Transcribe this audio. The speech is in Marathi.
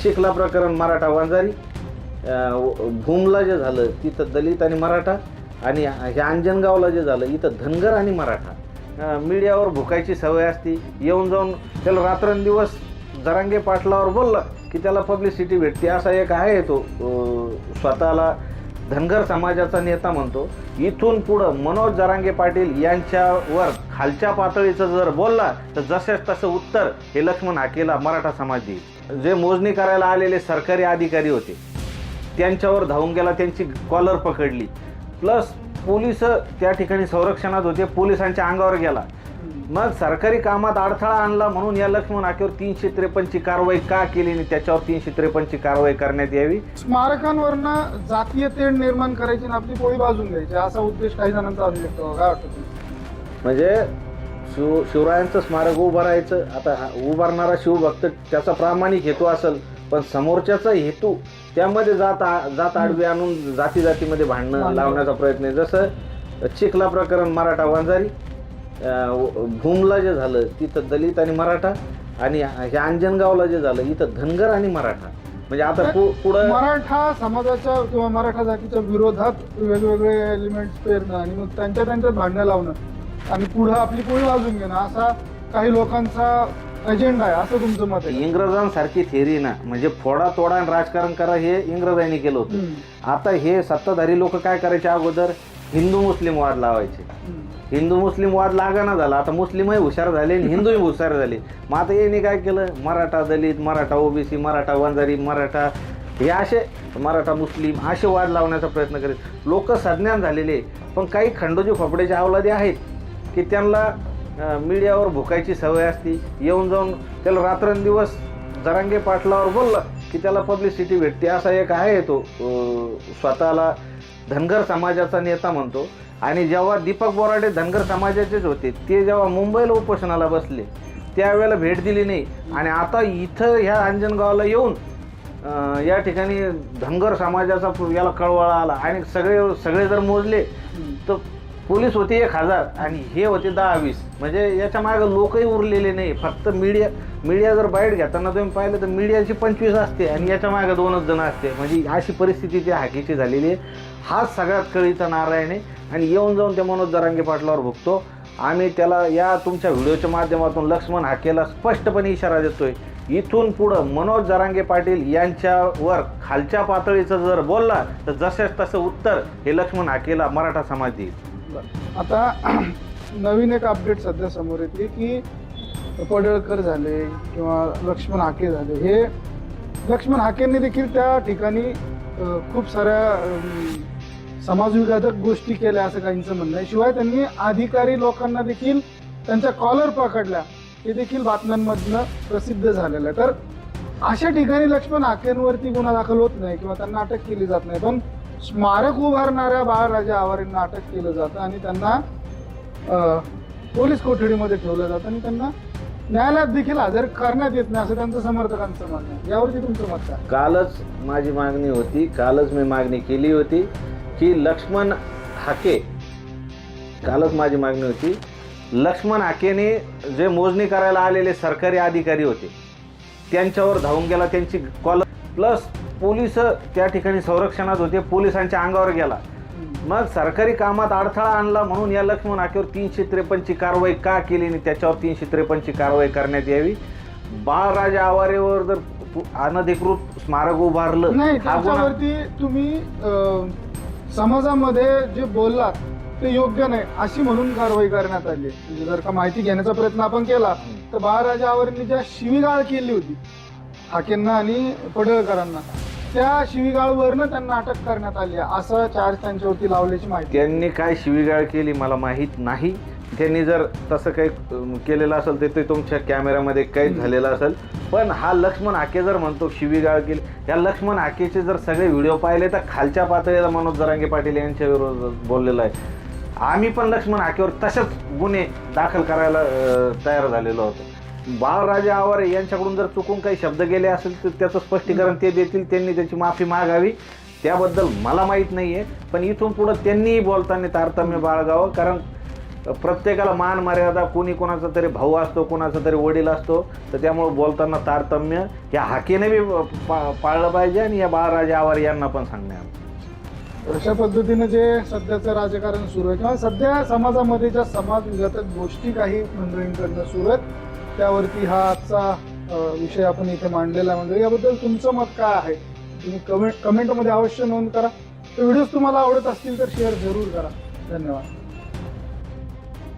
चिखला प्रकरण मराठा वंजारी, भूमला जे झालं तिथं दलित आणि मराठा, आणि ह्या अंजनगावला जे झालं इथं धनगर आणि मराठा. मीडियावर भुकायची सवय असती, येऊन जाऊन त्याला रात्रंदिवस जरांगे पाटलावर बोलला की त्याला पब्लिसिटी भेटते. असा एक आहे तो स्वतःला धनगर समाजाचा नेता म्हणतो. इथून पुढं मनोज जरांगे पाटील यांच्यावर खालच्या पातळीचं जर बोलला तर जसेच तसं उत्तर हे लक्ष्मण हाकेला मराठा समाज देईल. जे मोजणी करायला आलेले सरकारी अधिकारी होते त्यांच्यावर धावून गेला, त्यांची कॉलर पकडली, प्लस पोलिस त्या ठिकाणी संरक्षणात होते, पोलिसांच्या अंगावर गेला. मग सरकारी कामात अडथळा आणला म्हणून या लक्ष्मण हाकेवर 353ची कारवाई का केली नाही, त्याच्यावर 353ची कारवाई करण्यात यावी. स्मारकांवरनं जातीय तेढ निर्माण करायची आणि आपली पोळी बाजून घ्यायची असा उद्देश काही जणांचा असू शकतो. काय वाटतं? म्हणजे शिवरायांचं स्मारक उभारायचं, आता उभारणारा शिवभक्त त्याचा प्रामाणिक हेतू असेल, पण समोरच्याचा हेतू त्यामध्ये जात आडवी आणून जातीमध्ये भांडणं लावण्याचा प्रयत्न आहे. जसं चिखला प्रकरण मराठा वंजारी, भूमला जे झालं तिथं दलित आणि मराठा, आणि ह्या अंजनगावला जे झालं इथं धनगर आणि मराठा. म्हणजे आता पुढं मराठा समाजाच्या किंवा मराठा जातीच्या विरोधात वेगवेगळे एलिमेंट्स पेरणं आणि मग त्यांच्यात भांडणं लावणं आणि पुढं आपली पोळी वाजून घेणं असा काही लोकांचा अजेंडा आहे असं तुमचं मत आहे? इंग्रजांसारखी थेरी ना, म्हणजे फोडा तोडा आणि राजकारण करा हे इंग्रजांनी केलं होतं. आता हे सत्ताधारी लोक काय करायचे, अगोदर हिंदू मुस्लिम वाद लावायचे. हिंदू मुस्लिम वाद लागना झाला, आता मुस्लिमही हुशार झाले आणि हिंदूही हुशार झाले. मग आता यांनी काय केलं, मराठा दलित, मराठा ओबीसी, मराठा वंजारी, मराठा हे असे मराठा मुस्लिम असे वाद लावण्याचा प्रयत्न करीत. लोक सज्ञान झालेले, पण काही खंडोजी खोपड्याचे अवलादे आहेत की त्यांना मीडियावर भुकायची सवय असती, येऊन जाऊन त्याला रात्रंदिवस जरांगे पाटलावर बोलला की त्याला पब्लिसिटी भेटते. असा एक आहे तो स्वतःला धनगर समाजाचा नेता म्हणतो. आणि जेव्हा दीपक बोराडे धनगर समाजाचेच होते, ते जेव्हा मुंबईला उपोषणाला बसले त्यावेळेला भेट दिली नाही, आणि आता इथं ह्या अंजनगावला येऊन या ठिकाणी धनगर समाजाचा याला कळवळा आला, आणि सगळे जर मोजले तर पोलीस होते 1000 आणि हे होते 10-20. म्हणजे याच्या मागे लोकही उरलेले नाही. फक्त मीडिया जर बाईट घेताना तुम्ही पाहिलं तर मीडियाची 25 असते आणि याच्या मागे 2च जण असते. म्हणजे अशी परिस्थिती त्या हाकेची झालेली आहे. हाच सगळ्यात कळीचा नारायण आहे, आणि येऊन जाऊन त्या मनोज जरांगे पाटलावर भुकतो. आम्ही त्याला या तुमच्या व्हिडिओच्या माध्यमातून लक्ष्मण हाकेला स्पष्टपणे इशारा देतोय, इथून पुढं मनोज जरांगे पाटील यांच्यावर खालच्या पातळीचं जर बोलला तर जसेच तसं उत्तर हे लक्ष्मण हाकेला मराठा समाज देईल. आता नवीन एक अपडेट सध्या समोर येते की पडळकर झाले किंवा लक्ष्मण हाके झाले. हे लक्ष्मण हाकेंनी देखील त्या ठिकाणी खूप साऱ्या समाजविघातक गोष्टी केल्या असं काहींचं म्हणणं आहे. शिवाय त्यांनी अधिकारी लोकांना देखील त्यांच्या कॉलर पकडल्या, हे देखील बातम्यांमधनं प्रसिद्ध झालेलं आहे. तर अशा ठिकाणी लक्ष्मण हाकेंवरती गुन्हा दाखल होत नाही किंवा त्यांना अटक केली जात नाही, पण स्मारक उभारणाऱ्या बाळराजा आवारेंना अटक केलं जातं आणि त्यांना पोलीस कोठडीमध्ये ठेवलं जातं आणि त्यांना न्यायालयात देखील हजर करण्यात येत नाही असं त्यांचं समर्थकांचं म्हणणं आहे. यावरती तुमचं मत काय? कालच माझी मागणी होती, कालच मी मागणी केली होती की लक्ष्मण हाके, कालच माझी मागणी होती, लक्ष्मण हाकेने जे मोजणी करायला आलेले सरकारी अधिकारी होते त्यांच्यावर धावून गेला, त्यांची कॉलर, प्लस पोलिस त्या ठिकाणी संरक्षणात होते, पोलिसांच्या अंगावर गेला. मग सरकारी कामात अडथळा आणला म्हणून या लक्ष्मण हाकेवर 353ची कारवाई का केली नाही, त्याच्यावर 353ची कारवाई करण्यात यावी. बाळराजा आवारेवर जर अनधिकृत स्मारक उभारलं नाही, त्याच्यावरती तुम्ही समाजामध्ये जे बोललात ते योग्य नाही अशी म्हणून कारवाई करण्यात आली. म्हणजे जर का माहिती घेण्याचा प्रयत्न आपण केला तर बाळराजा आवारेंनी ज्या शिवीगाळ केली होती हाकेंना आणि पडळकरांना, त्या शिवीगाळवरनं त्यांना अटक करण्यात आली असं चार्ज त्यांच्यावरती लावल्याची माहिती. त्यांनी काय शिवीगाळ केली मला माहीत नाही. त्यांनी जर तसं काही केलेलं असेल तर ते तुमच्या कॅमेऱ्यामध्ये काही झालेलं असेल. पण हा लक्ष्मण हाके जर म्हणतो शिवीगाळ केली, या लक्ष्मण हाकेचे जर सगळे व्हिडिओ पाहिले तर खालच्या पातळीला मनोज जरांगे पाटील यांच्या विरोधात बोललेला आहे. आम्ही पण लक्ष्मण हाकेवर तसेच गुन्हे दाखल करायला तयार झालेलो होतो. बाळराजा आवारे यांच्याकडून जर चुकून काही शब्द गेले असेल तर त्याचं स्पष्टीकरण ते देतील, त्यांनी त्याची माफी मागावी. त्याबद्दल मला माहीत नाही आहे, पण इथून पुढं त्यांनीही बोलताना तारतम्य बाळगावं. कारण प्रत्येकाला मान मर्यादा, कोणी कोणाचा तरी भाऊ असतो, कोणाचा तरी वडील असतो, तर त्यामुळे बोलताना तारतम्य या हाकेने बी पाळलं पाहिजे आणि या बाळराजे आवार यांना पण सांगण्यात. अशा पद्धतीनं जे सध्याचं राजकारण सुरू आहे किंवा सध्या समाजामध्ये ज्या समाजविघातक गोष्टी काही मंडळींकडनं सुरू आहेत, त्यावरती हा आजचा विषय आपण इथे मांडलेला मंडळी. याबद्दल तुमचं मत काय आहे तुम्ही कमेंटमध्ये अवश्य नोंद करा. व्हिडिओज तुम्हाला आवडत असतील तर शेअर जरूर करा. धन्यवाद.